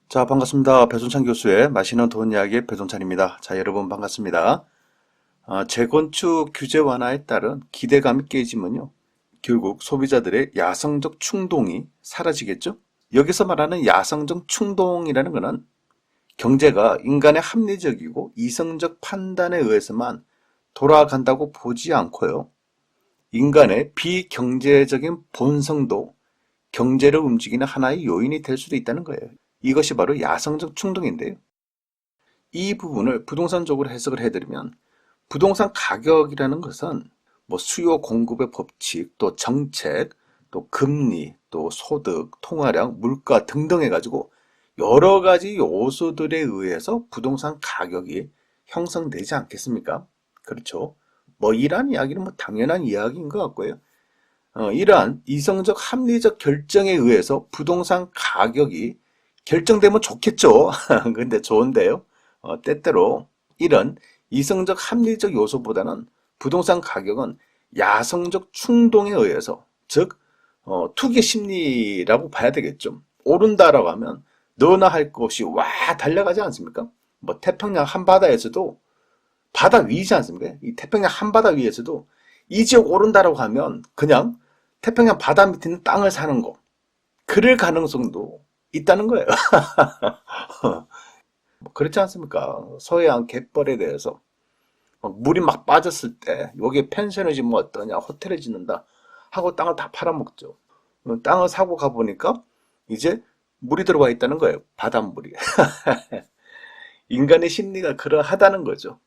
자, 반갑습니다. 배순찬 교수의 맛있는 돈 이야기 배순찬입니다. 자, 여러분 반갑습니다. 재건축 규제 완화에 따른 기대감이 깨지면요. 결국 소비자들의 야성적 충동이 사라지겠죠? 여기서 말하는 야성적 충동이라는 것은 경제가 인간의 합리적이고 이성적 판단에 의해서만 돌아간다고 보지 않고요. 인간의 비경제적인 본성도 경제를 움직이는 하나의 요인이 될 수도 있다는 거예요. 이것이 바로 야성적 충동인데요. 이 부분을 부동산적으로 해석을 해드리면 부동산 가격이라는 것은 뭐 수요 공급의 법칙, 또 정책, 또 금리, 또 소득, 통화량, 물가 등등 해가지고 여러 가지 요소들에 의해서 부동산 가격이 형성되지 않겠습니까? 그렇죠. 뭐 이러한 이야기는 뭐 당연한 이야기인 것 같고요. 이러한 이성적 합리적 결정에 의해서 부동산 가격이 결정되면 좋겠죠. 근데 좋은데요. 때때로 이런 이성적 합리적 요소보다는 부동산 가격은 야성적 충동에 의해서, 즉 투기 심리라고 봐야 되겠죠. 오른다라고 하면 너나 할 것 없이 와 달려가지 않습니까? 뭐 태평양 한바다에서도 바다 위이지 않습니까? 이 태평양 한바다 위에서도 이 지역 오른다라고 하면 그냥 태평양 바다 밑에 있는 땅을 사는 거. 그럴 가능성도 있다는 거예요. 뭐 그렇지 않습니까? 서해안 갯벌에 대해서 물이 막 빠졌을 때 여기에 펜션을 짓면 어떠냐, 호텔을 짓는다 하고 땅을 다 팔아먹죠. 땅을 사고 가보니까 이제 물이 들어와 있다는 거예요. 바닷물이. 인간의 심리가 그러하다는 거죠.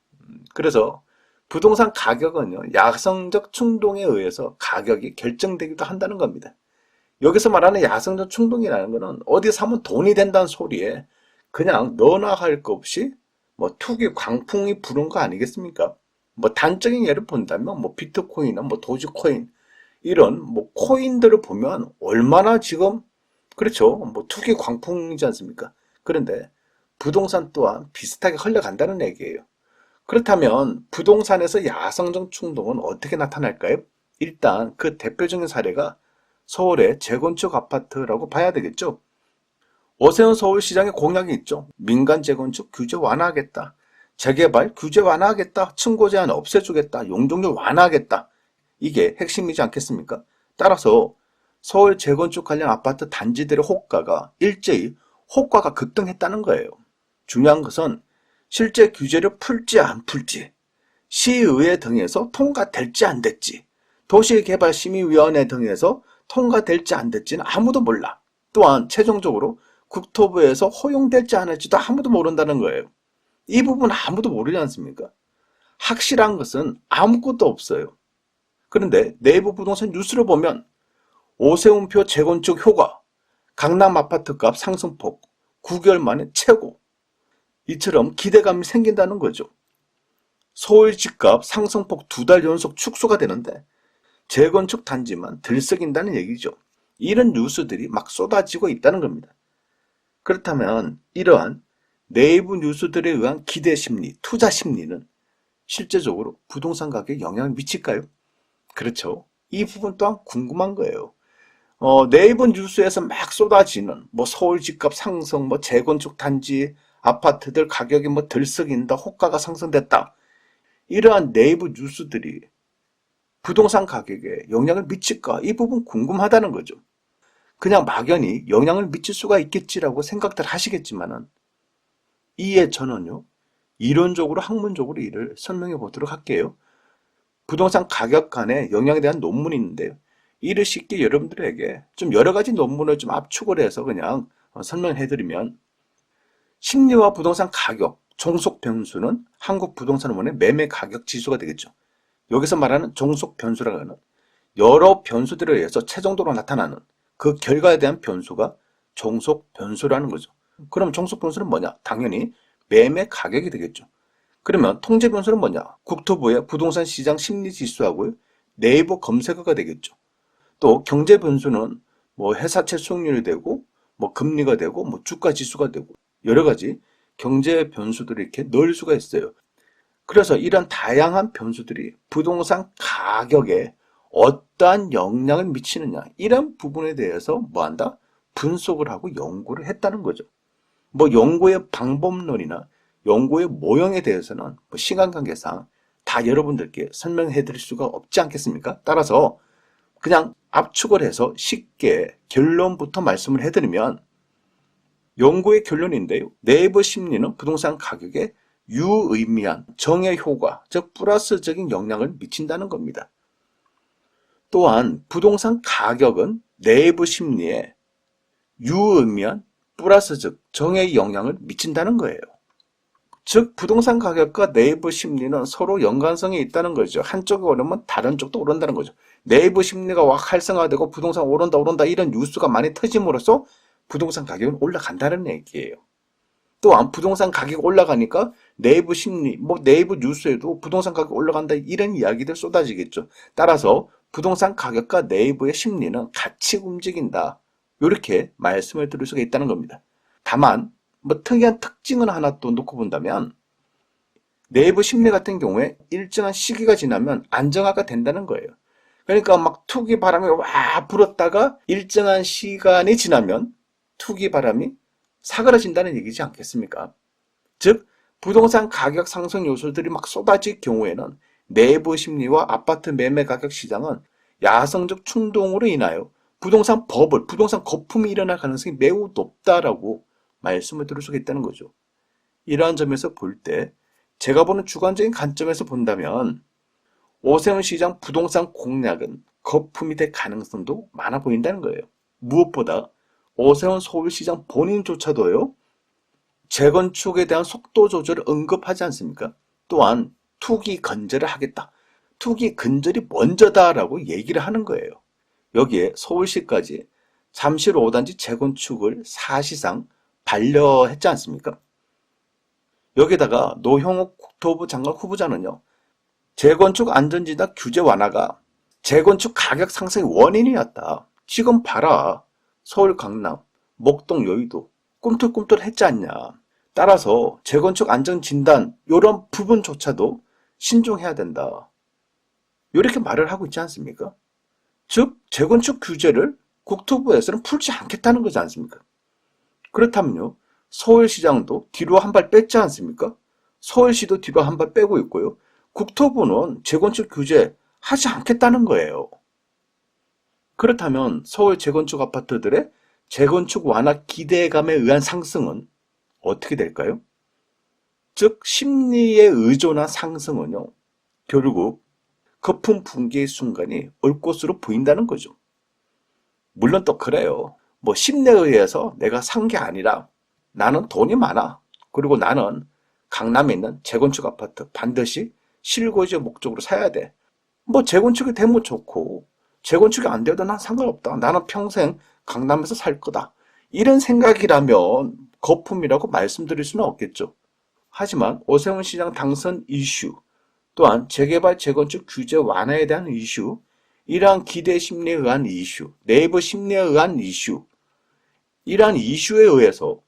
그래서 부동산 가격은요, 야성적 충동에 의해서 가격이 결정되기도 한다는 겁니다. 여기서 말하는 야성적 충동이라는 것은 어디 사면 돈이 된다는 소리에 그냥 너나 할 것 없이 뭐 투기 광풍이 부는 거 아니겠습니까? 뭐 단적인 예를 본다면 뭐 비트코인이나 뭐 도지코인 이런 뭐 코인들을 보면 얼마나 지금 그렇죠. 뭐 투기 광풍이지 않습니까? 그런데 부동산 또한 비슷하게 흘러간다는 얘기예요. 그렇다면 부동산에서 야성적 충동은 어떻게 나타날까요? 일단 그 대표적인 사례가 서울의 재건축 아파트라고 봐야 되겠죠. 오세훈 서울시장의 공약이 있죠. 민간 재건축 규제 완화하겠다. 재개발 규제 완화하겠다. 층고 제한 없애주겠다. 용적률 완화하겠다. 이게 핵심이지 않겠습니까? 따라서 서울 재건축 관련 아파트 단지들의 호가가 일제히 호가가 급등했다는 거예요. 중요한 것은 실제 규제를 풀지 안 풀지, 시의회 등에서 통과될지 안 될지, 도시개발심의위원회 등에서 통과될지 안 될지는 아무도 몰라. 또한 최종적으로 국토부에서 허용될지 안 할지도 아무도 모른다는 거예요. 이 부분 아무도 모르지 않습니까? 확실한 것은 아무것도 없어요. 그런데 내부 부동산 뉴스를 보면 오세훈표 재건축 효과, 강남 아파트값 상승폭, 9개월 만에 최고. 이처럼 기대감이 생긴다는 거죠. 서울 집값 상승폭 2달 연속 축소가 되는데 재건축 단지만 들썩인다는 얘기죠. 이런 뉴스들이 막 쏟아지고 있다는 겁니다. 그렇다면 이러한 내부 뉴스들에 의한 기대 심리, 투자 심리는 실제적으로 부동산 가격에 영향을 미칠까요? 그렇죠. 이 부분 또한 궁금한 거예요. 네이버 뉴스에서 막 쏟아지는 뭐 서울 집값 상승, 뭐 재건축 단지, 아파트들 가격이 뭐 들썩인다, 호가가 상승됐다. 이러한 네이버 뉴스들이 부동산 가격에 영향을 미칠까? 이 부분 궁금하다는 거죠. 그냥 막연히 영향을 미칠 수가 있겠지라고 생각들 하시겠지만은 이에 저는요, 이론적으로 학문적으로 이를 설명해 보도록 할게요. 부동산 가격 간의 영향에 대한 논문이 있는데요. 이를 쉽게 여러분들에게 좀 여러 가지 논문을 좀 압축을 해서 그냥 설명해 드리면 심리와 부동산 가격, 종속 변수는 한국 부동산원의 매매 가격 지수가 되겠죠. 여기서 말하는 종속 변수라는 것은 여러 변수들에 의해서 최종적으로 나타나는 그 결과에 대한 변수가 종속 변수라는 거죠. 그럼 종속 변수는 뭐냐? 당연히 매매 가격이 되겠죠. 그러면 통제 변수는 뭐냐? 국토부의 부동산 시장 심리 지수하고요. 네이버 검색어가 되겠죠. 또 경제 변수는 뭐 회사채 수익률이 되고 뭐 금리가 되고 뭐 주가 지수가 되고 여러 가지 경제 변수들을 이렇게 넣을 수가 있어요. 그래서 이런 다양한 변수들이 부동산 가격에 어떠한 영향을 미치느냐 이런 부분에 대해서 뭐한다? 분석을 하고 연구를 했다는 거죠. 뭐 연구의 방법론이나 연구의 모형에 대해서는 뭐 시간 관계상 다 여러분들께 설명해 드릴 수가 없지 않겠습니까? 따라서 그냥 압축을 해서 쉽게 결론부터 말씀을 해드리면 연구의 결론인데요. 네이버 심리는 부동산 가격에 유의미한 정의 효과, 즉 플러스적인 영향을 미친다는 겁니다. 또한 부동산 가격은 네이버 심리에 유의미한 플러스적 정의 영향을 미친다는 거예요. 즉 부동산 가격과 네이버 심리는 서로 연관성이 있다는 거죠. 한쪽이 오르면 다른 쪽도 오른다는 거죠. 네이버 심리가 활성화되고 부동산 오른다 이런 뉴스가 많이 터짐으로써 부동산 가격은 올라간다는 얘기예요. 또한 부동산 가격이 올라가니까 네이버 심리, 네이버 뉴스에도 부동산 가격 올라간다 이런 이야기들 쏟아지겠죠. 따라서 부동산 가격과 네이버의 심리는 같이 움직인다. 이렇게 말씀을 드릴 수가 있다는 겁니다. 다만 특이한 특징을 하나 또 놓고 본다면 네이버 심리 같은 경우에 일정한 시기가 지나면 안정화가 된다는 거예요. 그러니까 막 투기 바람이 와 불었다가 일정한 시간이 지나면 투기 바람이 사그라진다는 얘기지 않겠습니까? 즉 부동산 가격 상승 요소들이 막 쏟아질 경우에는 네이버 심리와 아파트 매매 가격 시장은 야성적 충동으로 인하여 부동산 버블, 부동산 거품이 일어날 가능성이 매우 높다라고 말씀을 드릴 수가 있다는 거죠. 이러한 점에서 볼 때 제가 보는 주관적인 관점에서 본다면 오세훈 시장 부동산 공략은 거품이 될 가능성도 많아 보인다는 거예요. 무엇보다 오세훈 서울시장 본인조차도요. 재건축에 대한 속도 조절을 언급하지 않습니까? 또한 투기 건절을 하겠다. 투기 건절이 먼저다라고 얘기를 하는 거예요. 여기에 서울시까지 잠실 5단지 재건축을 사실상 반려했지 않습니까? 여기다가 노형욱 국토부 장관 후보자는요. 재건축 안전진단 규제 완화가 재건축 가격 상승의 원인이었다. 지금 봐라. 서울 강남, 목동 여의도 꿈틀꿈틀 했지 않냐. 따라서 재건축 안전진단 이런 부분조차도 신중해야 된다. 이렇게 말을 하고 있지 않습니까? 즉 재건축 규제를 국토부에서는 풀지 않겠다는 거지 않습니까? 그렇다면요. 서울시장도 뒤로 한 발 뺐지 않습니까? 서울시도 뒤로 한 발 빼고 있고요. 국토부는 재건축 규제 하지 않겠다는 거예요. 그렇다면 서울 재건축 아파트들의 재건축 완화 기대감에 의한 상승은 어떻게 될까요? 즉 심리에 의존한 상승은요. 결국 거품 붕괴의 순간이 올 것으로 보인다는 거죠. 물론 또 그래요. 심리에 의해서 내가 산 게 아니라 나는 돈이 많아. 그리고 나는 강남에 있는 재건축 아파트 반드시 실거주의 목적으로 사야 돼. 재건축이 되면 좋고 재건축이 안 돼도 난 상관없다. 나는 평생 강남에서 살 거다. 이런 생각이라면 거품이라고 말씀드릴 수는 없겠죠. 하지만 오세훈 시장 당선 이슈, 또한 재개발 재건축 규제 완화에 대한 이슈, 이러한 기대 심리에 의한 이슈, 네이버 심리에 의한 이슈, 이러한 이슈에 의해서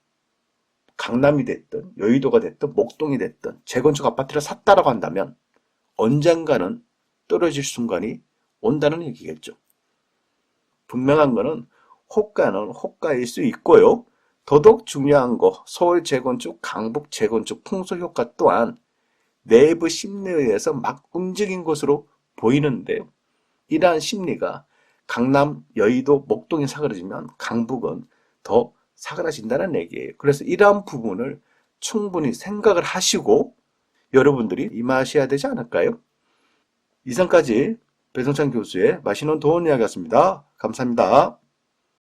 강남이 됐든 여의도가 됐든 목동이 됐든 재건축 아파트를 샀다라고 한다면 언젠가는 떨어질 순간이 온다는 얘기겠죠. 분명한 거는 호가는 호가일 수 있고요. 더더욱 중요한 거 서울 재건축, 강북 재건축 풍수 효과 또한 내부 심리에 의해서 막 움직인 것으로 보이는데요. 이러한 심리가 강남, 여의도, 목동이 사그라지면 강북은 더 사그라진다는 얘기예요. 그래서 이러한 부분을 충분히 생각을 하시고 여러분들이 임하셔야 되지 않을까요? 이상까지 배성찬 교수의 맛있는 도움 이야기였습니다. 감사합니다.